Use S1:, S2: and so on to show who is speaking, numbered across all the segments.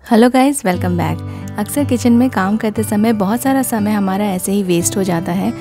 S1: Hello guys, welcome back. अक्सर kitchen में काम करते समय बहुत सारा समय हमारा ऐसे ही वेस्ट हो जाता है।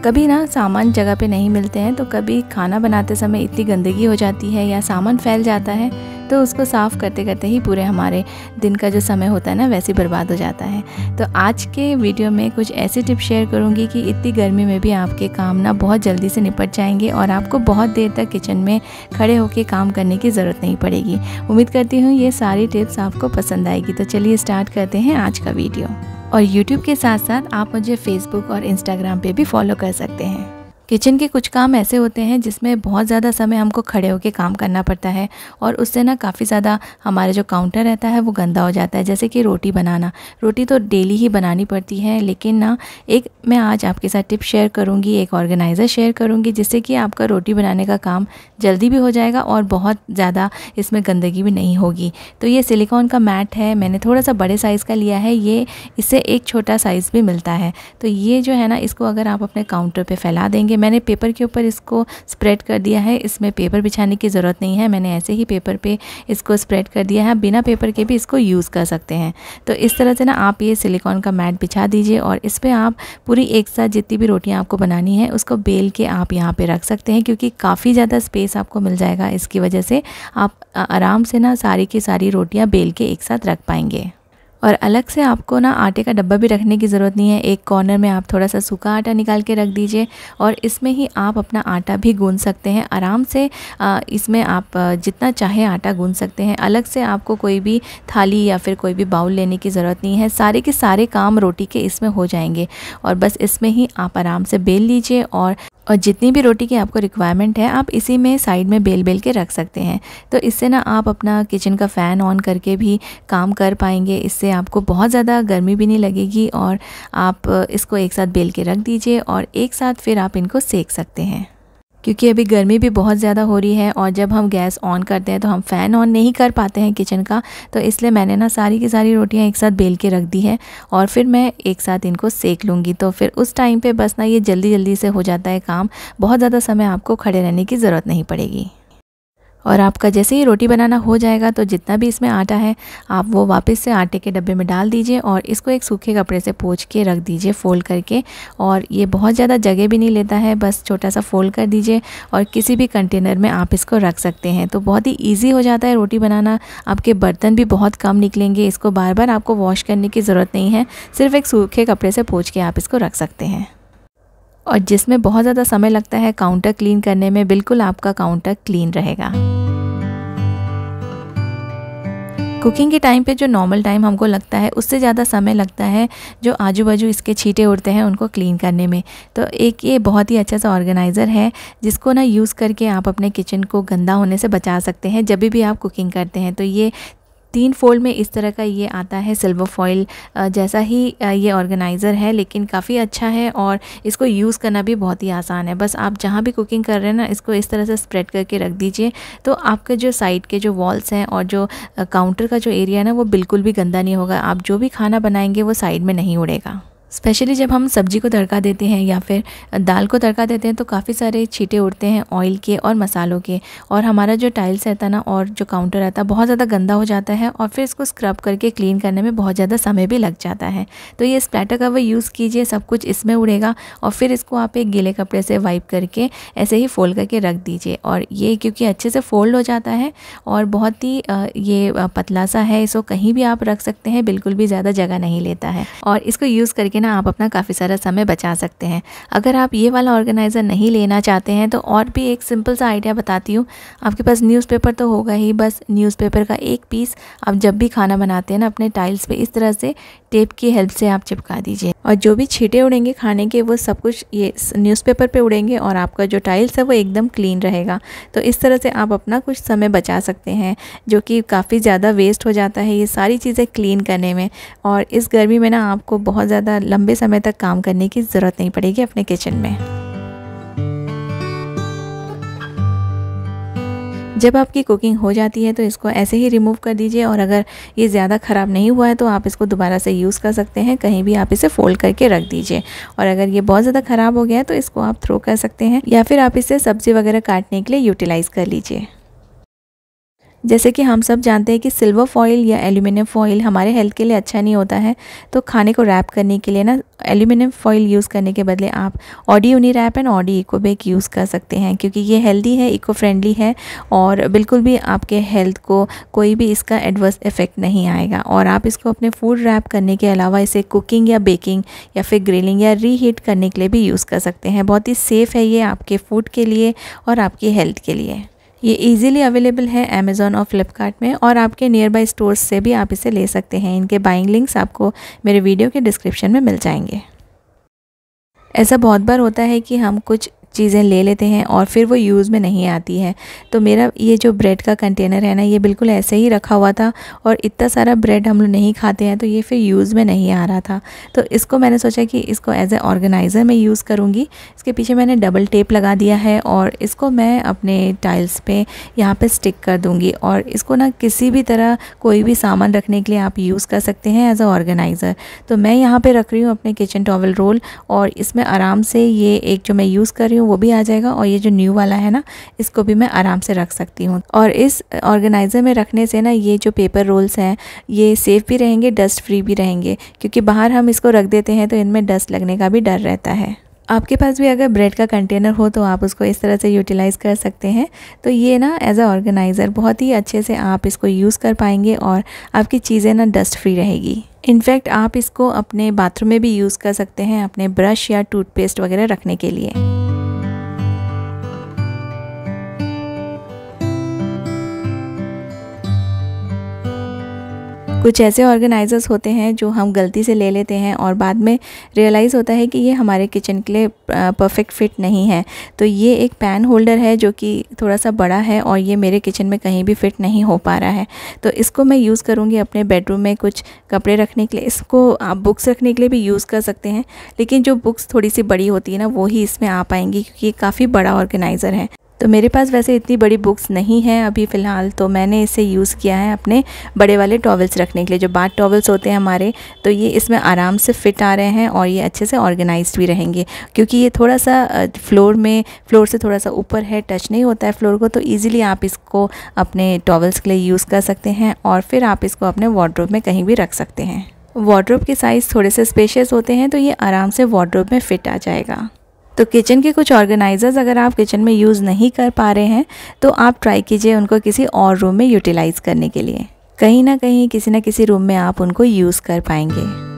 S1: कभी ना सामान जगह पे नहीं मिलते हैं, तो कभी खाना बनाते समय इतनी गंदगी हो जाती है या सामान फैल जाता है, तो उसको साफ़ करते करते ही पूरे हमारे दिन का जो समय होता है ना वैसे बर्बाद हो जाता है। तो आज के वीडियो में कुछ ऐसी टिप्स शेयर करूंगी कि इतनी गर्मी में भी आपके काम ना बहुत जल्दी से निपट जाएंगे और आपको बहुत देर तक किचन में खड़े होकर काम करने की ज़रूरत नहीं पड़ेगी। उम्मीद करती हूँ ये सारी टिप्स आपको पसंद आएगी। तो चलिए स्टार्ट करते हैं आज का वीडियो। और YouTube के साथ साथ आप मुझे Facebook और Instagram पे भी फॉलो कर सकते हैं। किचन के कुछ काम ऐसे होते हैं जिसमें बहुत ज़्यादा समय हमको खड़े होकर काम करना पड़ता है और उससे ना काफ़ी ज़्यादा हमारा जो काउंटर रहता है वो गंदा हो जाता है। जैसे कि रोटी बनाना, रोटी तो डेली ही बनानी पड़ती है, लेकिन ना एक मैं आज आपके साथ टिप शेयर करूंगी, एक ऑर्गेनाइज़र शेयर करूंगी जिससे कि आपका रोटी बनाने का काम जल्दी भी हो जाएगा और बहुत ज़्यादा इसमें गंदगी भी नहीं होगी। तो ये सिलिकॉन का मैट है, मैंने थोड़ा सा बड़े साइज़ का लिया है, ये इससे एक छोटा साइज़ भी मिलता है। तो ये जो है ना, इसको अगर आप अपने काउंटर पर फैला देंगे, मैंने पेपर के ऊपर इसको स्प्रेड कर दिया है, इसमें पेपर बिछाने की ज़रूरत नहीं है, मैंने ऐसे ही पेपर पे इसको स्प्रेड कर दिया है। बिना पेपर के भी इसको यूज़ कर सकते हैं। तो इस तरह से ना आप ये सिलिकॉन का मैट बिछा दीजिए और इस पर आप पूरी एक साथ जितनी भी रोटियां आपको बनानी है उसको बेल के आप यहाँ पे रख सकते हैं, क्योंकि काफ़ी ज़्यादा स्पेस आपको मिल जाएगा। इसकी वजह से आप आराम से ना सारी की सारी रोटियाँ बेल के एक साथ रख पाएंगे। और अलग से आपको ना आटे का डब्बा भी रखने की ज़रूरत नहीं है। एक कॉर्नर में आप थोड़ा सा सूखा आटा निकाल के रख दीजिए और इसमें ही आप अपना आटा भी गूंद सकते हैं आराम से। इसमें आप जितना चाहे आटा गूंद सकते हैं। अलग से आपको कोई भी थाली या फिर कोई भी बाउल लेने की ज़रूरत नहीं है। सारे के सारे काम रोटी के इसमें हो जाएंगे और बस इसमें ही आप आराम से बेल लीजिए और जितनी भी रोटी की आपको रिक्वायरमेंट है आप इसी में साइड में बेल बेल के रख सकते हैं। तो इससे ना आप अपना किचन का फ़ैन ऑन करके भी काम कर पाएंगे। इससे आपको बहुत ज़्यादा गर्मी भी नहीं लगेगी और आप इसको एक साथ बेल के रख दीजिए और एक साथ फिर आप इनको सेक सकते हैं, क्योंकि अभी गर्मी भी बहुत ज़्यादा हो रही है और जब हम गैस ऑन करते हैं तो हम फ़ैन ऑन नहीं कर पाते हैं किचन का। तो इसलिए मैंने ना सारी की सारी रोटियां एक साथ बेल के रख दी है और फिर मैं एक साथ इनको सेक लूँगी। तो फिर उस टाइम पे बस ना ये जल्दी जल्दी से हो जाता है काम, बहुत ज़्यादा समय आपको खड़े रहने की ज़रूरत नहीं पड़ेगी। और आपका जैसे ही रोटी बनाना हो जाएगा तो जितना भी इसमें आटा है आप वो वापस से आटे के डब्बे में डाल दीजिए और इसको एक सूखे कपड़े से पोंछ के रख दीजिए फोल्ड करके। और ये बहुत ज़्यादा जगह भी नहीं लेता है, बस छोटा सा फोल्ड कर दीजिए और किसी भी कंटेनर में आप इसको रख सकते हैं। तो बहुत ही ईजी हो जाता है रोटी बनाना। आपके बर्तन भी बहुत कम निकलेंगे, इसको बार बार आपको वॉश करने की ज़रूरत नहीं है, सिर्फ एक सूखे कपड़े से पोंछ के आप इसको रख सकते हैं। और जिसमें बहुत ज़्यादा समय लगता है काउंटर क्लीन करने में, बिल्कुल आपका काउंटर क्लीन रहेगा। कुकिंग के टाइम पे जो नॉर्मल टाइम हमको लगता है उससे ज़्यादा समय लगता है जो आजू बाजू इसके छींटे उड़ते हैं उनको क्लीन करने में। तो एक ये बहुत ही अच्छा सा ऑर्गेनाइज़र है जिसको ना यूज़ करके आप अपने किचन को गंदा होने से बचा सकते हैं जब भी आप कुकिंग करते हैं। तो ये 3 फोल्ड में इस तरह का ये आता है, सिल्वर फॉइल जैसा ही ये ऑर्गेनाइज़र है, लेकिन काफ़ी अच्छा है और इसको यूज़ करना भी बहुत ही आसान है। बस आप जहाँ भी कुकिंग कर रहे हैं ना इसको इस तरह से स्प्रेड करके रख दीजिए, तो आपके जो साइड के जो वॉल्स हैं और जो काउंटर का जो एरिया है ना वो बिल्कुल भी गंदा नहीं होगा। आप जो भी खाना बनाएंगे वो साइड में नहीं उड़ेगा। स्पेशली जब हम सब्ज़ी को तड़का देते हैं या फिर दाल को तड़का देते हैं तो काफ़ी सारे छींटे उड़ते हैं ऑयल के और मसालों के, और हमारा जो टाइल्स रहता है ना और जो काउंटर रहता है बहुत ज़्यादा गंदा हो जाता है और फिर इसको स्क्रब करके क्लीन करने में बहुत ज़्यादा समय भी लग जाता है। तो ये स्प्लैटर कवर यूज़ कीजिए, सब कुछ इसमें उड़ेगा और फिर इसको आप एक गीले कपड़े से वाइप करके ऐसे ही फोल्ड करके रख दीजिए। और ये क्योंकि अच्छे से फोल्ड हो जाता है और बहुत ही ये पतला सा है, इसको कहीं भी आप रख सकते हैं, बिल्कुल भी ज़्यादा जगह नहीं लेता है और इसको यूज़ करके ना आप अपना काफ़ी सारा समय बचा सकते हैं। अगर आप ये वाला ऑर्गेनाइज़र नहीं लेना चाहते हैं तो और भी एक सिंपल सा आइडिया बताती हूँ। आपके पास न्यूज़पेपर तो होगा ही, बस न्यूज़पेपर का एक पीस आप जब भी खाना बनाते हैं ना अपने टाइल्स पे इस तरह से टेप की हेल्प से आप चिपका दीजिए और जो भी छींटे उड़ेंगे खाने के वो सब कुछ ये न्यूज़पेपर पे उड़ेंगे और आपका जो टाइल्स है वो एकदम क्लीन रहेगा। तो इस तरह से आप अपना कुछ समय बचा सकते हैं जो कि काफ़ी ज़्यादा वेस्ट हो जाता है ये सारी चीज़ें क्लीन करने में। और इस गर्मी में ना आपको बहुत ज़्यादा लंबे समय तक काम करने की ज़रूरत नहीं पड़ेगी अपने किचन में। जब आपकी कुकिंग हो जाती है तो इसको ऐसे ही रिमूव कर दीजिए और अगर ये ज़्यादा ख़राब नहीं हुआ है तो आप इसको दोबारा से यूज़ कर सकते हैं, कहीं भी आप इसे फोल्ड करके रख दीजिए। और अगर ये बहुत ज़्यादा ख़राब हो गया है तो इसको आप थ्रो कर सकते हैं या फिर आप इसे सब्ज़ी वगैरह काटने के लिए यूटिलाइज़ कर लीजिए। जैसे कि हम सब जानते हैं कि सिल्वर फॉइल या एल्युमिनियम फॉइल हमारे हेल्थ के लिए अच्छा नहीं होता है, तो खाने को रैप करने के लिए ना एल्युमिनियम फॉइल यूज़ करने के बदले आप Audi uni wrap and Audi eco bag use कर सकते हैं, क्योंकि ये हेल्दी है, इको फ्रेंडली है और बिल्कुल भी आपके हेल्थ को कोई भी इसका एडवर्स इफ़ेक्ट नहीं आएगा। और आप इसको अपने फूड रैप करने के अलावा इसे कुकिंग या बेकिंग या फिर ग्रिलिंग या रीहीट करने के लिए भी यूज़ कर सकते हैं। बहुत ही सेफ़ है ये आपके फूड के लिए और आपकी हेल्थ के लिए। ये इजीली अवेलेबल है अमेज़ॉन और फ्लिपकार्ट में, और आपके नियर बाय स्टोर्स से भी आप इसे ले सकते हैं। इनके बाइंग लिंक्स आपको मेरे वीडियो के डिस्क्रिप्शन में मिल जाएंगे। ऐसा बहुत बार होता है कि हम कुछ चीज़ें ले लेते हैं और फिर वो यूज़ में नहीं आती है। तो मेरा ये जो ब्रेड का कंटेनर है ना, ये बिल्कुल ऐसे ही रखा हुआ था और इतना सारा ब्रेड हम लोग नहीं खाते हैं, तो ये फिर यूज़ में नहीं आ रहा था। तो इसको मैंने सोचा कि इसको एज ए ऑर्गेनाइज़र में यूज़ करूँगी। इसके पीछे मैंने डबल टेप लगा दिया है और इसको मैं अपने टाइल्स पे यहाँ पे स्टिक कर दूँगी। और इसको ना किसी भी तरह कोई भी सामान रखने के लिए आप यूज़ कर सकते हैं एज ए ऑर्गेनाइज़र। तो मैं यहाँ पर रख रही हूँ अपने किचन टॉवल रोल, और इसमें आराम से ये एक जो मैं यूज़ कर रही हूँ वो भी आ जाएगा, और ये जो न्यू वाला है ना, इसको भी मैं आराम से रख सकती हूँ। और इस ऑर्गेनाइज़र में रखने से ना ये जो पेपर रोल्स हैं ये सेफ़ भी रहेंगे, डस्ट फ्री भी रहेंगे, क्योंकि बाहर हम इसको रख देते हैं तो इनमें डस्ट लगने का भी डर रहता है। आपके पास भी अगर ब्रेड का कंटेनर हो तो आप उसको इस तरह से यूटिलाइज़ कर सकते हैं। तो ये ना एज अ ऑर्गेनाइज़र बहुत ही अच्छे से आप इसको यूज़ कर पाएंगे और आपकी चीज़ें ना डस्ट फ्री रहेगी। इनफैक्ट आप इसको अपने बाथरूम में भी यूज़ कर सकते हैं, अपने ब्रश या टूथपेस्ट वगैरह रखने के लिए। कुछ ऐसे ऑर्गेनाइज़र्स होते हैं जो हम गलती से ले लेते हैं और बाद में रियलाइज़ होता है कि ये हमारे किचन के लिए परफेक्ट फ़िट नहीं है। तो ये एक पैन होल्डर है जो कि थोड़ा सा बड़ा है और ये मेरे किचन में कहीं भी फ़िट नहीं हो पा रहा है। तो इसको मैं यूज़ करूँगी अपने बेडरूम में कुछ कपड़े रखने के लिए। इसको आप बुक्स रखने के लिए भी यूज़ कर सकते हैं, लेकिन जो बुक्स थोड़ी सी बड़ी होती है ना, वो ही इसमें आ पाएंगी, क्योंकि ये काफ़ी बड़ा ऑर्गेनाइज़र है। तो मेरे पास वैसे इतनी बड़ी बुक्स नहीं हैं अभी फ़िलहाल, तो मैंने इसे यूज़ किया है अपने बड़े वाले टॉवल्स रखने के लिए, जो बाथ टॉवल्स होते हैं हमारे। तो ये इसमें आराम से फ़िट आ रहे हैं और ये अच्छे से ऑर्गेनाइज्ड भी रहेंगे, क्योंकि ये थोड़ा सा फ्लोर से थोड़ा सा ऊपर है, टच नहीं होता है फ्लोर को। तो ईज़िली आप इसको अपने टॉवल्स के लिए यूज़ कर सकते हैं और फिर आप इसको अपने वार्डरोब में कहीं भी रख सकते हैं। वार्डरोब के साइज़ थोड़े से स्पेशियस होते हैं, तो ये आराम से वार्डरोब में फ़िट आ जाएगा। तो किचन के कुछ ऑर्गेनाइज़र्स अगर आप किचन में यूज़ नहीं कर पा रहे हैं तो आप ट्राई कीजिए उनको किसी और रूम में यूटिलाइज़ करने के लिए। कहीं ना कहीं किसी न किसी रूम में आप उनको यूज़ कर पाएंगे।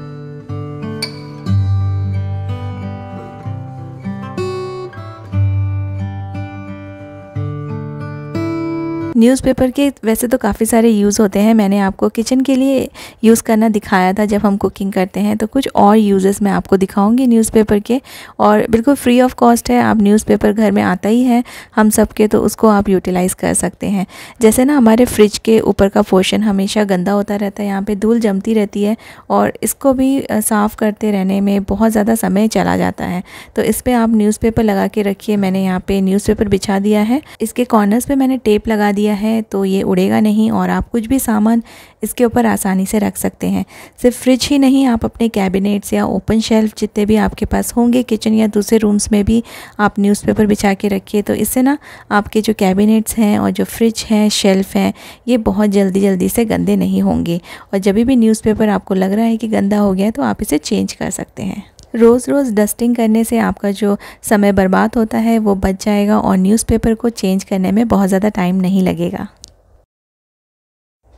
S1: न्यूज़पेपर के वैसे तो काफ़ी सारे यूज़ होते हैं। मैंने आपको किचन के लिए यूज़ करना दिखाया था जब हम कुकिंग करते हैं, तो कुछ और यूज़ेस मैं आपको दिखाऊंगी न्यूज़पेपर के, और बिल्कुल फ्री ऑफ कॉस्ट है। आप न्यूज़पेपर घर में आता ही है हम सब के, तो उसको आप यूटिलाइज़ कर सकते हैं। जैसे ना हमारे फ्रिज के ऊपर का पोर्शन हमेशा गंदा होता रहता है, यहाँ पर धूल जमती रहती है और इसको भी साफ़ करते रहने में बहुत ज़्यादा समय चला जाता है। तो इस पर आप न्यूज़पेपर लगा के रखिए। मैंने यहाँ पर न्यूज़पेपर बिछा दिया है, इसके कॉर्नर्स पर मैंने टेप लगा दिया है, तो ये उड़ेगा नहीं और आप कुछ भी सामान इसके ऊपर आसानी से रख सकते हैं। सिर्फ फ्रिज ही नहीं, आप अपने कैबिनेट्स या ओपन शेल्फ जितने भी आपके पास होंगे किचन या दूसरे रूम्स में भी आप न्यूज़पेपर बिछा के रखिए। तो इससे ना आपके जो कैबिनेट्स हैं और जो फ्रिज हैं, शेल्फ हैं, ये बहुत जल्दी से गंदे नहीं होंगे। और जब भी न्यूज़पेपर आपको लग रहा है कि गंदा हो गया है तो आप इसे चेंज कर सकते हैं। रोज़ डस्टिंग करने से आपका जो समय बर्बाद होता है वो बच जाएगा और न्यूज़पेपर को चेंज करने में बहुत ज़्यादा टाइम नहीं लगेगा।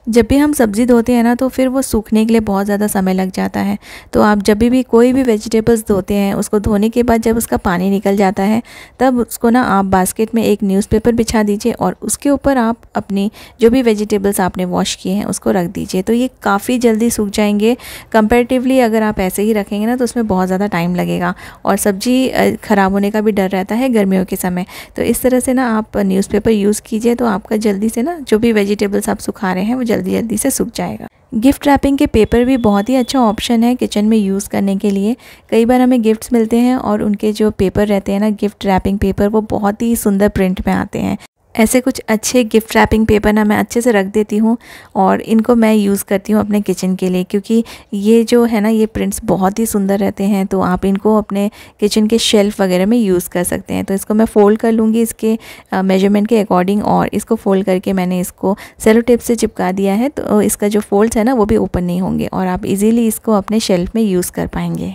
S1: जब भी हम सब्ज़ी धोते हैं ना, तो फिर वो सूखने के लिए बहुत ज़्यादा समय लग जाता है। तो आप जब भी कोई भी वेजिटेबल्स धोते हैं, उसको धोने के बाद जब उसका पानी निकल जाता है, तब उसको ना आप बास्केट में एक न्यूज़पेपर बिछा दीजिए और उसके ऊपर आप अपनी जो भी वेजिटेबल्स आपने वॉश किए हैं उसको रख दीजिए। तो ये काफ़ी जल्दी सूख जाएंगे। कंपैरेटिवली अगर आप ऐसे ही रखेंगे ना तो उसमें बहुत ज़्यादा टाइम लगेगा और सब्ज़ी ख़राब होने का भी डर रहता है गर्मियों के समय। तो इस तरह से ना आप न्यूज़पेपर यूज़ कीजिए, तो आपका जल्दी से ना जो भी वेजिटेबल्स आप सुखा रहे हैं वो जल्दी से सूख जाएगा। गिफ्ट रैपिंग के पेपर भी बहुत ही अच्छा ऑप्शन है किचन में यूज़ करने के लिए। कई बार हमें गिफ्ट्स मिलते हैं और उनके जो पेपर रहते हैं ना, गिफ्ट रैपिंग पेपर, वो बहुत ही सुंदर प्रिंट में आते हैं। ऐसे कुछ अच्छे गिफ्ट रैपिंग पेपर ना मैं अच्छे से रख देती हूँ और इनको मैं यूज़ करती हूँ अपने किचन के लिए, क्योंकि ये जो है ना ये प्रिंट्स बहुत ही सुंदर रहते हैं। तो आप इनको अपने किचन के शेल्फ़ वगैरह में यूज़ कर सकते हैं। तो इसको मैं फ़ोल्ड कर लूँगी इसके मेजरमेंट के अकॉर्डिंग, और इसको फ़ोल्ड करके मैंने इसको सेलो टेप से चिपका दिया है। तो इसका जो फोल्ड्स है ना वो भी ओपन नहीं होंगे और आप इजीली इसको अपने शेल्फ़ में यूज़ कर पाएंगे।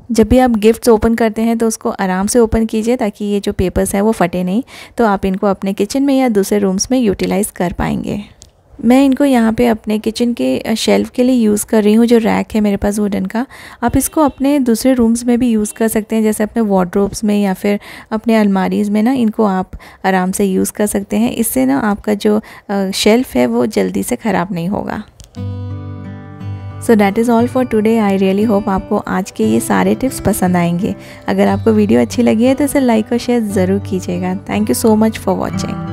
S1: जब भी आप गिफ्ट्स ओपन करते हैं तो उसको आराम से ओपन कीजिए ताकि ये जो पेपर्स हैं वो फटे नहीं। तो आप इनको अपने किचन में या दूसरे रूम्स में यूटिलाइज़ कर पाएंगे। मैं इनको यहाँ पे अपने किचन के शेल्फ़ के लिए यूज़ कर रही हूँ, जो रैक है मेरे पास वुडन का। आप इसको अपने दूसरे रूम्स में भी यूज़ कर सकते हैं, जैसे अपने वार्डरोब्स में या फिर अपने अलमारीज़ में ना इनको आप आराम से यूज़ कर सकते हैं। इससे ना आपका जो शेल्फ़ है वो जल्दी से ख़राब नहीं होगा। So that is all for today. I really hope आपको आज के ये सारे टिप्स पसंद आएंगे। अगर आपको वीडियो अच्छी लगी है तो इसे लाइक और शेयर ज़रूर कीजिएगा। Thank you so much for watching.